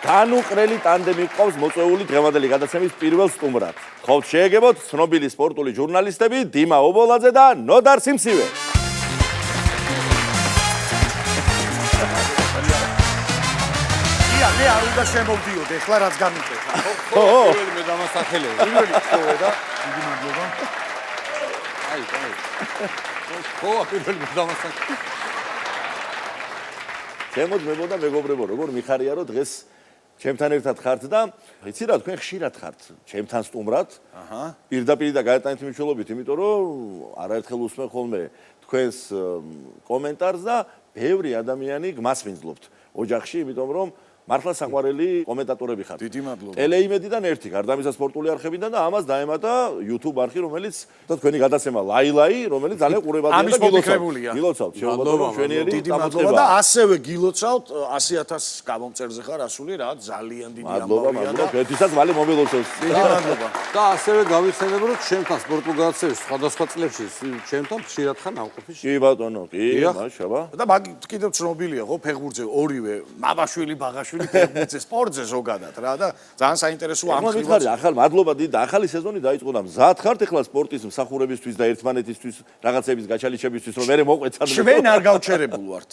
განუყრელი ტანდემი ყავს მოწვეული დღევანდელი გადაცემის პირველ სტუმრად. ხოთ შეეგებოთ ცნობილი სპორტული ჟურნალისტები დიმა ობოლაძე და ნოდარ სიმსივე. მე არ უნდა შემოვდიოდ ეხლა რაც გამიწევს. ხო, პირველი მე დამასახელები. პირველი ხო და დიდი მადლობა. აი. ხო, პირველი მე დამასახელები. შემოძმებოდა მეგობრებო, როგორ მიხარია რომ დღეს ჩემთან ერთად ხართ და იცი რა თქვენ ხშირად ხართ ჩემთან სტუმრად. პირდაპირ და გადატანით მნიშვნელობით, იმიტომ რომ არაერთხელ უსმენ ხოლმე თქვენს კომენტარს და ბევრი ადამიანი გმასვინძლობთ ოჯახში, იმიტომ რომ მართლა საყვარელი კომენტატორები ხართ. დიდი მადლობა. ტელეიმედიდან ერთი, გარდა ამისა სპორტული არხებიდან და ამას დაემატა YouTube არხი, რომელიც თქვენი გადაცემა ლაილაი, რომელიც ძალიან ყურებადია და გილოცავთ. გილოცავთ. შეუძლია ჩვენიერი დიდი მადლობა და ასევე გილოცავთ 100,000 გამომწერზე ხარ ასული რა, ძალიან დიდი ამბავია და ერთისაც მალე მომილოცავს. დიდი მადლობა. და ასევე გავიხსენებ რომ ჩემთან სპორტულ გადაცემებში სხვადასხვა წლებში ჩემთან ხშირად ხარ ნამყოფი. კი ბატონო, კი, მაშაბა. და მაგ კიდევ ცნობილია ხო ფეხბურთზე ორივე მამაშვილი ბაღაშვილი ფეხბურთზე სპორტზე ზოგადად რა და ძალიან საინტერესოა ამ ხრივაც. ახალ მადლობა დიდი და ახალი სეზონი დაიწყო და მზად ხართ ახლა სპორტის მსახურებისთვის და ერთმანეთისთვის რაღაცების გაჩალიჩებისთვის რომ მე მოყვეცად. ჩვენ არ გავჩერებულ ვართ.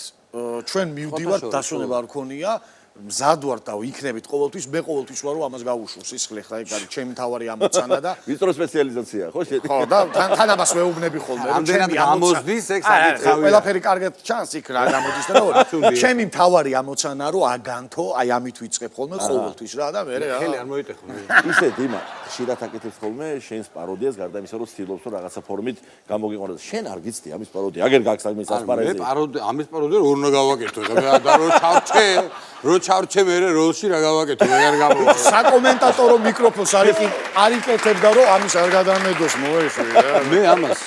ჩვენ მივდივართ დასვენება არ ქონია. მზად ვართ და იქნებით ყოველთვის მე ყოველთვის ვარ რომ ამას გავუშვო სისხლი ხა ეგ არის ჩემი თავარი ამოცანა და ვიწრო სპეციალიზაცია ხო შედი. ხო და თან ამას ვეუბნები ხოლმე რომ ჩემი ამოსდის ეგ საკითხავია. ყველაფერი კარგად ჩანს იქ რა გამოდის და რა ჩემი თავარი ამოცანა რომ აგანთო აი ამით ვიწყებ ხოლმე ყოველთვის რა და მე რა ხელი არ მოიტეხო. ისე დიმა ხშირად აკეთებს ხოლმე შენს პაროდიას გარდა იმისა რომ ცდილობს რომ რაღაცა ფორმით გამოგიყვანოს. შენ არ გიცდი ამის პაროდია აგერ გაქვს ამის ასპარეზი. მე ამის პაროდია რო უნდა გავაკეთო ეხლა მე და რო ჩარჩე მე როლში რა გავაკეთო მე არ გამოვა. საკომენტატორო მიკროფონს არ იკეთებდა რომ ამის არ გადამედოს მოეშვი რა. მე ამას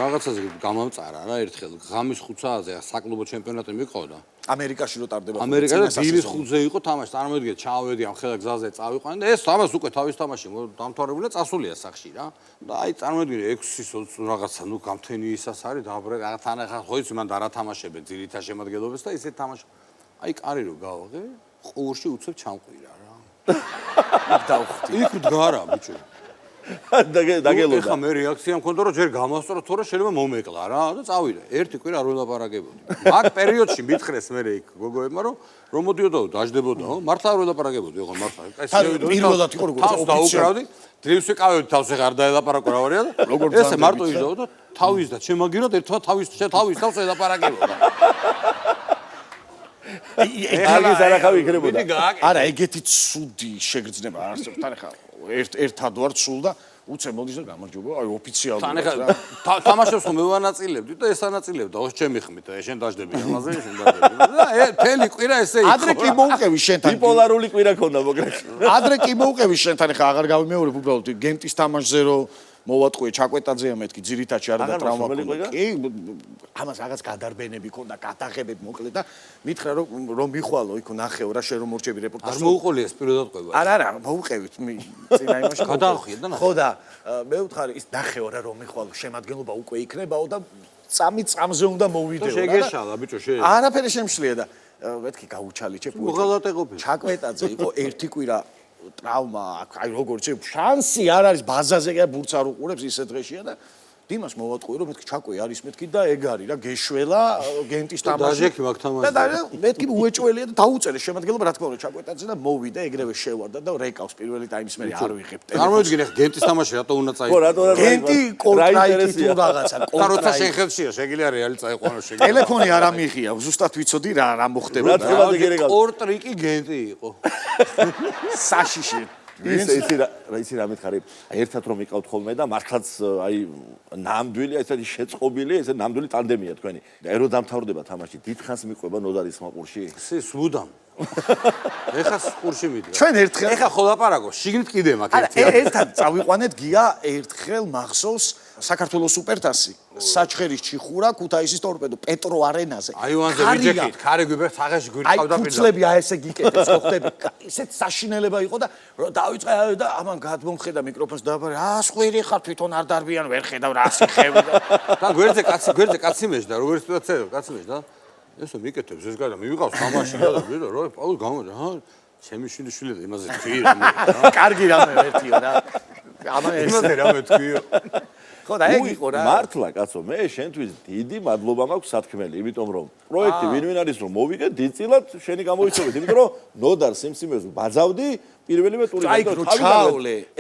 რაღაცაზე გამამწარა რა ერთხელ ღამის 5 საათზე საკლუბო ჩემპიონატი მიყავდა. ამერიკაში რო ტარდება. ამერიკაში დილის 5-ზე იყო თამაში. წარმოვიდგინეთ, ჩავედი ამ ხელა გზაზე წავიყვანი და ეს ამას უკვე თავის თამაში დამთავრებული და წასულია სახში რა. და აი წარმოვიდგინე 6-ის რაღაცა ნუ გამთენი ისას არის დაბრე რაღაც თან ახლა ხო იცი მან და რა თამაშებენ ძირითა შემადგენლობას და ისე თამაში. აი კარი რო გავაღე, ყურში უცებ ჩამყვირა რა. იქ დავხვდი. იქ დგარა ბიჭო. დაგელოდა. ეხა მე რეაქცია მქონდა რომ ჯერ გამასწორო თორე შეიძლება მომეკლა რა და წავიდა. ერთი კვირა არ ველაპარაკებოდი. მაგ პერიოდში მითხრეს მე იქ გოგოებმა რომ მოდიოდაო დაждდებოდაო. მართლა არ ველაპარაკებოდი, ოღონდ მართლა. პირველად იყო როგორც ოფიციალურად დაუკრავდი. დღეს ვიყავდი თავს ეხა არ დაელაპარაკო რა ვარია და ესე მარტო იზდაო და თავის და შემაგიროთ ერთმა თავის თავს ელაპარაკებოდა. ეგის არახავი იქნებოდა. არა, ეგეთი ცუდი შეგრძნება არ არსებობს. თან ახლა ერთად ვარ სულ და უცებ მოდის და გამარჯობა, აი ოფიციალურად. თან ახლა თამაშებს რომ მე ვანაწილებდი და ეს ანაწილებდა, ოს ჩემი ხმით და შენ დაждები ამაზე, შენ დაждები. და თელი კვირა ესე იყო. ადრე კი მოუყევი შენთან. ბიპოლარული კვირა ქონდა მოგრაკ. ადრე კი მოუყევი შენთან, ახლა აღარ გავიმეორებ უბრალოდ გენტის თამაშზე რომ მოვატყვე ჩაკვეტაძეა მეთქი ძირითადში არა და ტრავმა ქონდა. კი, ამას რაღაც გადარბენები ქონდა, გადაღებები მოკლედ და მითხრა რომ მიხვალო იქ ნახეო რა შენ რომ მორჩები რეპორტაჟი. არ მოუყოლია ეს პირადად ყვება. არა, მოუყევით წინა იმაში. გადაახვიეთ და ხო და მე ვთხარი ის ნახეო რა რომ მიხვალო შემადგენლობა უკვე იქნებაო და წამზე უნდა მოვიდეო რა. შეგეშალა ბიჭო შე. არაფერი შემშლია და მეთქი გაუჩალიჩებ. მოღალატე ყოფილი. ჩაკვეტაძე იყო ერთი კვირა ტრავმა, აი როგორც შანსი არ არის ბაზაზე და ბურთს არ უყურებს ისე დღეშია და დიმას მოვატყვი რომ მეთქი ჩაკვე არის მეთქი და ეგ არის რა გეშველა გენტის თამაში. დაჟექი მაგ თამაში. და მეთქი უეჭველია და დაუწერე შემადგენლობა რა თქმა უნდა ჩაკვეტაძე და მოვიდა ეგრევე შევარდა და რეკავს პირველი ტაიმის მერე არ ვიღებ ტელეფონს. წარმოიდგინე გენტის თამაში რატო უნდა წაიღო? ხო რატო რა გენტი კონტრაიტი თუ რაღაცა და როცა შენ ხელშია შეგიძლია რეალი წაიყვანო შეგიძლია. ტელეფონი არ ამიღია ზუსტად ვიცოდი რა მოხდება რა თქმა უნდა ორტრიკი გენტი იყო. საშიში ისი რა მითხარი ერთად რომ იყავთ ხოლმე და მართლაც აი ნამდვილი ესეთი შეწყობილი ესე ნამდვილი ტანდემია თქვენი და ერო დამთავრდება თამაში დიდხანს მიყვება ნოდარის მაყურში სუდამ ეხა ყურში მიდგა ჩვენ ერთხელ ეხა ხო ლაპარაკო შიგნით კიდე მაგ ერთი ერთად წავიყვანეთ გია ერთხელ მახსოვს საქართველოს სუპერთასი საჩხერის ჩიხურა ქუთაისის ტორპედო პეტრო არენაზე აივანზე ვიჯექით ქარი გვიბერთ საღაში გვირწყავდა პირდაპირ აი ფუცლები აი ესე გიკეთებს ხო ხდები ისეთ საშინელება იყო და დავიწყე და ამან გადმომხედა მიკროფონს დააბარე ასხვირი ხარ თვითონ არ დარბიან ვერ ხედავ რა სიხევი და გვერდზე კაცი მეშდა როგორ სიტუაცია კაცი მეშდა ესო მიკეთებს ეს გადა მივიყავს თამაში და რა პაულ გამოდა ჩემი შვილიშვილი იმაზე თქვია. კარგი რამე ერთიო რა. ამან იმაზე რამე თქვია. ხო და ეგ იყო რა. მართლა კაცო, მე შენთვის დიდი მადლობა მაქვს სათქმელი, იმიტომ რომ პროექტი ვინ არის რომ მოვიგე დიდწილად შენი გამოიწვევით, იმიტომ რომ ნოდარ სიმსიმეს ბაძავდი პირველივე ტური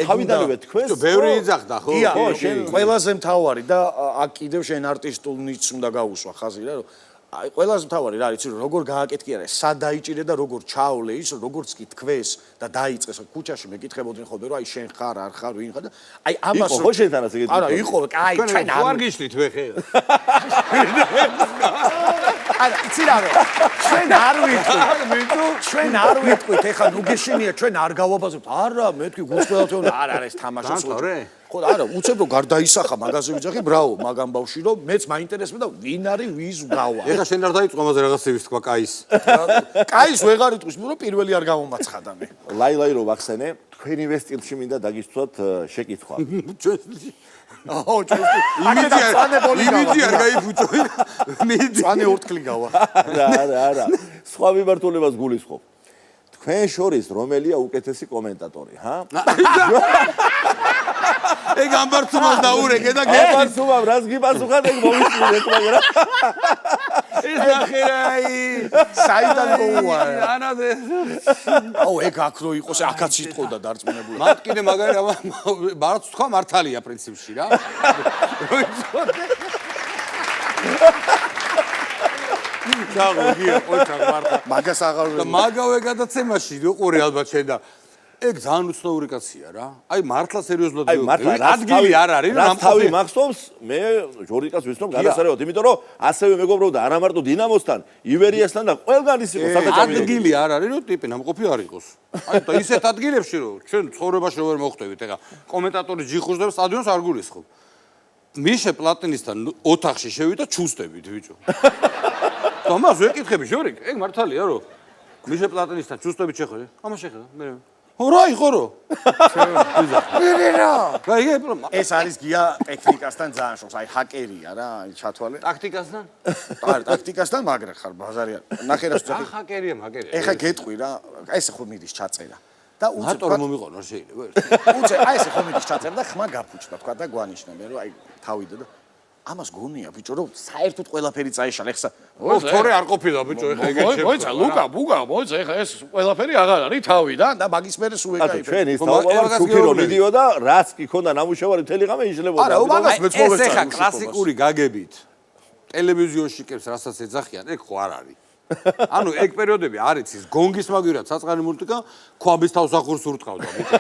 თავიდანვე თქვენს ბევრი იძახდა ხო? ხო, შენ ყველაზე მთავარი და აქ კიდევ შენ არტისტულ ნიჭს უნდა გაუსვა ხაზი რა, რომ აი ყველაზე მთავარი რა არის, როგორ გააკეთკი არა, სად დაიჭირე და როგორ ჩაავლე ის, როგორც კი თქვეს და დაიწყეს ქუჩაში მეკითხებოდნენ ხოლმე რომ აი შენ ხარ, არ ხარ, ვინ ხარ და აი ამას ხო შენთანაც ეგეთი არა, იყო, აი ჩვენ არ გიშლით ვე ხე. არა, იცი რა რომ ჩვენ არ ვიტყვით. ჩვენ არ ვიტყვით, ეხლა ნუ გეშინია ჩვენ არ გავაბაზებთ. არა, მე თქვი გულწრფელად არ არის თამაშს. ხო არა, უცებ რომ გარდაისახა მაგაზე ვიძახი, ბრავო, მაგამ ბავში რომ მეც მაინტერესებდა ვინ არის ვის გავა. ეხლა შენ არ დაიწყო ამაზე რაღაცების თქვა კაის. კაის ვეღარ იტყვის, რომ პირველი არ გამომაცხადა მე. ლაილაი რო ვახსენე, თქვენივე სტილში მინდა დაგისვათ შეკითხვა. აჰო, იმიდი არ გაიფუჭო. მიდი. წვანე ორთქლი გავა. არა. სხვა მიმართულებას გულისხმობ. თქვენ შორის რომელია უკეთესი კომენტატორი, ჰა? ეგ ამბარცუმას დაურეკე და ამბარცუმამ რას გიპასუხად ეგ მოვიწვიეთ, მაგრამ ეს ნახერაი. საიდან მოუარა? ანადე. აუ, ეგ აქ რო იყოს, აქაც იტყოდა დარწმუნებული. მათ კიდე მაგარი მარც თქვა მართალია პრინციპში რა. ჩაღოგია ყოჩა მარტა. მაგას აღარ და მაგავე გადაცემაში უყურე ალბათ შენ და ეგ ძალიან უცნაური კაცია რა. აი მართლა სერიოზულად ადგილი არ არის რა თავი მახსოვს მე ჟორიკას ვიცნობ გადასარევად, იმიტომ რომ ასევე მეგობრობდა არა მარტო დინამოსთან, ივერიასთან და ყველგანის იყო საფეჭამი. ადგილი არ არის რომ ტიპი ნამყოფი არ იყოს. აი და ისეთ ადგილებში რომ ჩვენ ცხოვრებაში ვერ მოხვდებით, ეხა კომენტატორი ჯიხურს და სტადიონს არ გულისხმობ. მიშე პლატინისთან ოთახში შევიდა ჩუსტებით ბიჭო. თომას ვეკითხები ჟორიკ, ეგ მართალია რომ მიშე პლატინისთან ჩუსტებით შეხვედე? ამას შეხედა მე. რა იყო რო? ეს არის გია ტექნიკასთან ძალიან შორს, აი ჰაკერია რა, აი ჩათვალე. ტაქტიკასთან? არა, ტაქტიკასთან მაგრა ხარ, ბაზარი არ. ნახერას ვძახი. ჰაკერია, მაგერია. ეხა გეტყვი რა, აი ესე ხო მიდის ჩაწერა. და უცებ მარტო რომ მომიყონო შეიძლება. უცებ აი ესე ხო მიდის ჩაწერა და ხმა გაფუჭდა, თქვა და გვანიშნა მე რომ აი თავიდა და ამას გონია ბიჭო რომ საერთოდ ყველაფერი წაიშალა ეხლა თორე არ ყოფილა ბიჭო ეხლა ეგ შეფო. მოიცა ლუკა ბუგა მოიცა ეხლა ეს ყველაფერი აღარ არის თავიდან და მაგის მერე სულ ეკაიფე. ჩვენ ის თავი ჩუქი რომ მიდიოდა, რაც კი ქონდა ნამუშევარი მთელი ღამე იშლებოდა. არა, მაგას მეც მოვეწარ. ეს ეხლა კლასიკური გაგებით ტელევიზიაში კებს რასაც ეძახიან, ეგ ხო არ არის. ანუ ეგ პერიოდები არ იცის, გონგის მაგვირად საწყარი მულტიკა ქვაბის თავს ახურს ურტყავდა ბიჭო.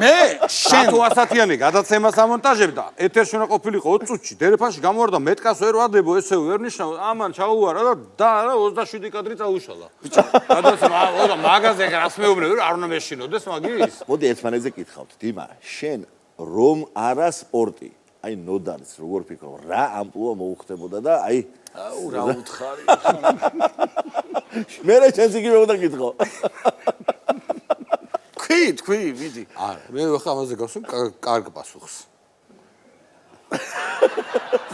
მე შენ თუ ასათიანი გადაცემას ამონტაჟებდა, ეთერში უნდა ყოფილიყო 20 წუთში, დერეფაში გამოვარდა მეტკას ვერ ვადებო, ესე ვერ ნიშნავ, ამან ჩაუარა და რა 27 კადრი წაუშალა. ბიჭო, გადაცემა, მაგაზე რას მეუბნები, არ უნდა მეშინოდეს მაგის. მოდი ერთმანეთზე კითხავთ, დიმა, შენ რომ არა სპორტი, აი ნოდარს როგორ ფიქრობ, რა ამპლუა მოუხდებოდა და აი აუ რა უთხარი. მე რა შენს იგივე უნდა კითხო. თქვი, მიდი. არა, მე ხა ამაზე გავსვი კარგ პასუხს.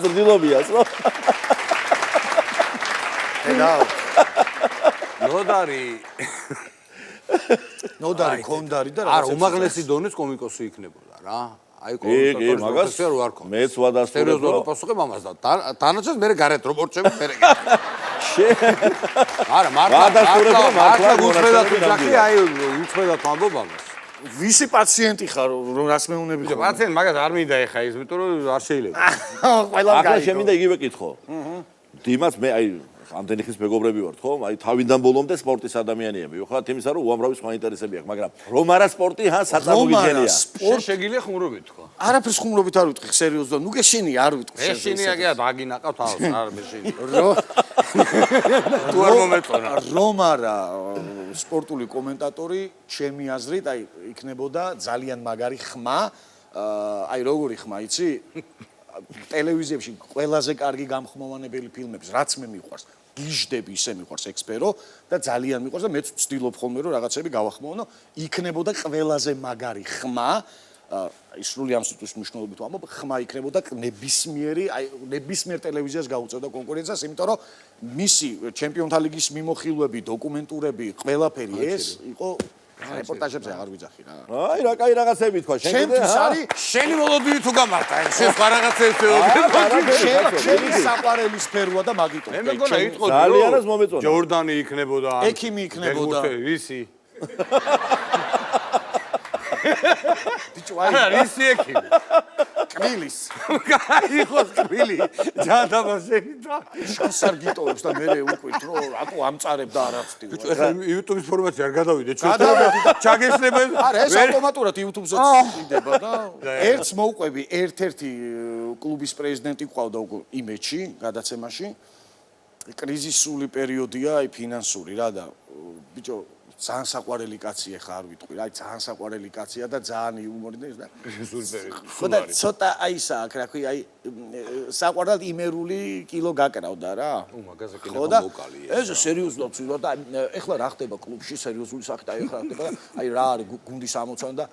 ზრდილობიას რა. ედაო. ნოდარი კონდარი და არა, უმაღლესი დონის კომიკოსი იქნებოდა რა. აი კომენტატორი მაგას რო არ ქონდა. მეც ვადასტურებ. სერიოზულად პასუხებ ამას და დანარჩენს მე გარეთ რო მორჩები მე. არა, მართლა უცხედად ვიძახი, აი უცხედად ვამბობ ამას. ვისი პაციენტი ხარ რომ რას მეუნები ხო? პაციენტ მაგას არ მინდა ეხა ის, იმიტომ რომ არ შეიძლება. ყველა ახლა შემინდა იგივე კითხო. დიმას მე აი ამდენი ხის მეგობრები ვართ ხო? აი თავიდან ბოლომდე სპორტის ადამიანები ვიყავ. ხათ იმისა რომ უამრავი სხვა ინტერესები აქვს, მაგრამ რომ არა სპორტი, ჰა საწარმოიგენია. სპორტ შეგიძლია ხუმრობით თქვა. არაფერს ხუმრობით არ ვიტყვი, სერიოზულად. ნუ გეშინია არ ვიტყვი. გეშინია გია დაგინაყავ თავს, არ მეშინია. თუ არ მომეწონა. რომ არა სპორტული კომენტატორი, ჩემი აზრით, აი იქნებოდა ძალიან მაგარი ხმა, აი როგორი ხმა, იცი? ტელევიზიებში ყველაზე კარგი გამხმოვანებელი ფილმების, რაც მე მიყვარს, გიჟდები ისე მიყვარს ექსპერო და ძალიან მიყვარს და მეც ვცდილობ ხოლმე რომ რაღაცები გავახმოვანო, იქნებოდა ყველაზე მაგარი ხმა სრული ამ სიტყვის მნიშვნელობით ვამბობ, ხმა იქნებოდა ნებისმიერ ტელევიზიას გაუწევდა კონკურენციას, იმიტომ რომ მისი ჩემპიონთა ლიგის მიმოხილვები, დოკუმენტურები, ყველაფერი ეს იყო რეპორტაჟებზე აღარ ვიძახი რა. აი რა კაი რაღაცები თქვა შენ ჩემთვის არის შენი მოლოდინი თუ გამართა, შენ სხვა რაღაცებს შენი საყვარელი სფეროა და მაგიტომ. მე მეგონა იტყოდი რომ ძალიანაც მომეწონა. ჯორდანი იქნებოდა, ექიმი იქნებოდა. ვისი? ბიჭო, აი რისი ექიმი? კბილის. გაიხოს კბილი, ჯანდაბაშენი და შანს არ გიტოვებს და მე უკვით რომ რატო ამწარებ და არ აცდი. ბიჭო, ეხლა YouTube-ის ფორმატში არ გადავიდე, ჩაგესწრებენ. არა, ეს ავტომატურად YouTube-ზე წიდება და ერთს მოვყვები, ერთ-ერთი კლუბის პრეზიდენტი ყავდა უკვე იმეჩი, გადაცემაში. კრიზისული პერიოდია, აი ფინანსური რა და ბიჭო ძალიან საყვარელი კაცია ხა არ ვიტყვი რა, აი ძალიან საყვარელი კაცია და ძალიან იუმორინდეს და კრიზისული პერიოდი. ხო და ცოტა აი აქ რა ქვია, აი საყვარელად იმერული კილო გაკრავდა რა. მაგაზე კი ხო და ეს სერიოზულად ვცდილობ და ეხლა რა ხდება კლუბში სერიოზული სახით აი ეხლა ხდება და აი რა არის გუნდის ამოცანა და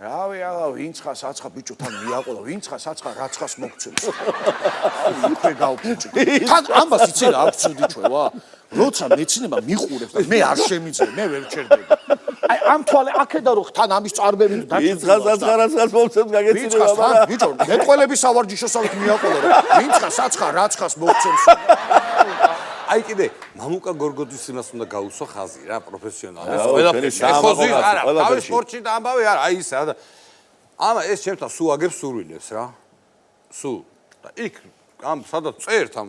რავი აღა ვინცხა საცხა ბიჭო თან მიაყოლა ვინცხა საცხა რაცხას მოგცემს იქვე გავფუჭი თან ამას იცი რა აბსურდი ჩვევა როცა მეცნება მიყურებს და მე არ შემიძლია მე ვერ ჩერდები აი ამ თვალე აქედა რო თან ამის წარბები და ვინცხა საცხა რაცხას მოგცემს გაგეცილება მაგრამ ბიჭო მეტყველების სავარჯიშოსავით მიაყოლა ვინცხა საცხა რაცხას მოგცემს აი კიდე მამუკა გორგოძის იმას უნდა გაუსვა ხაზი რა პროფესიონალს აუ, ყველაფერი შენი ხოზი არა ყველაფერში. თავის სპორტში და ამბავი არა აი ისა და ამა ეს ჩემთან სულ აგებს სურვილებს რა სულ და იქ ამ სადაც წერთ ამ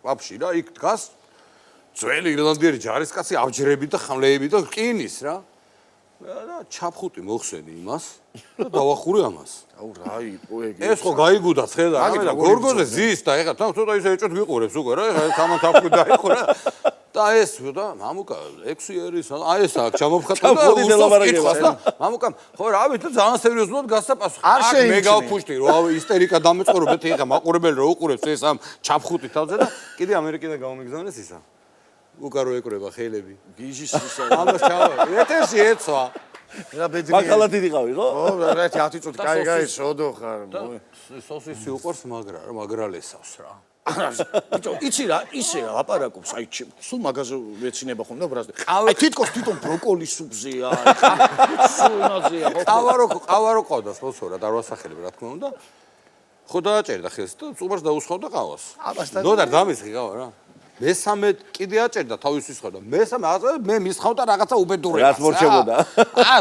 ვაფში რა იქ დგას ძველი ირლანდიელი ჯარისკაცი აბჯრები და ხმლეები და რკინის რა და ჩაფხუტი მოხსენი იმას და დავახურე ამას აუ რა იყო ეგ ეს ხო გაიგუდა ხედა რა გორგოზე ზის და ეხლა თან ცოტა ისე ეჭვით გიყურებს უკვე რა ეხლა თამან თაფხი დაიხურა და ეს და მამუკა 6 ერის აი ეს აქ ჩამოფხატა და უსწრებს და მამუკამ ხო რა ვიცი და ძალიან სერიოზულად გასაპასუხა აქ მე გავფუშტი რა ისტერიკა დამეწყორო ეხლა მაყურებელი რო უყურებს ეს ამ ჩაფხუტი თავზე და კიდე ამერიკიდან გამომიგზავნეს ისა უკარო ეკრება ხელები გიჟის ამას ჩავა ეთერში ეცვა რა ბედნიერი ბაკალა დიდი ყავი ხო ო რა 10 წუთი კაი სოდო ხარ სოსისი უყურს მაგრალესავს რა ბიჭო იცი რა ისე რა აპარაკობს აი სულ მაგაზე ვეცინება ხომ და ბრაზდე აი თითქოს თვითონ ბროკოლის სუპზეა სულ იმაზეა ყავარო ყავდა სპონსორად არ ვასახელებ რა თქმა უნდა ხო დააჭერდა ხელს და წუბარს დაუსხავდა ყავას ნოდარ დამისხი ყავა რა მესამე კიდე აჭერდა თავისთვის ხო და მესამე რაღაცა მე მისხავდა რაღაცა უბედურებას რაც მორჩებოდა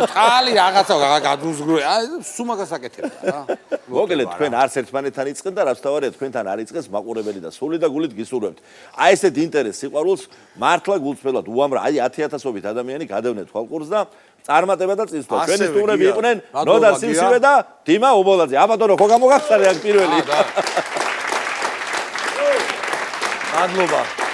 წყალი რაღაცა გადუზღვრე აი სულ მაგას აკეთებდა რა მოგლეთ თქვენ არც ერთმანეთთან იწყენ და რაც თავარია თქვენთან არ იწყეს მაყურებელი და სული და გულით გისურვებთ აი ესეთ ინტერესს სიყვარულს მართლა გულწრფელად უამრავ აი 10000-ობით ადამიანი გადავნეთ თვალყურს და წარმატება და წინსვლა ჩვენი სტუმრები იყვნენ ნოდარ სიმსივე და დიმა ობოლაძე აბატონო ხო გამოგახსენე აქ პირველი მადლობა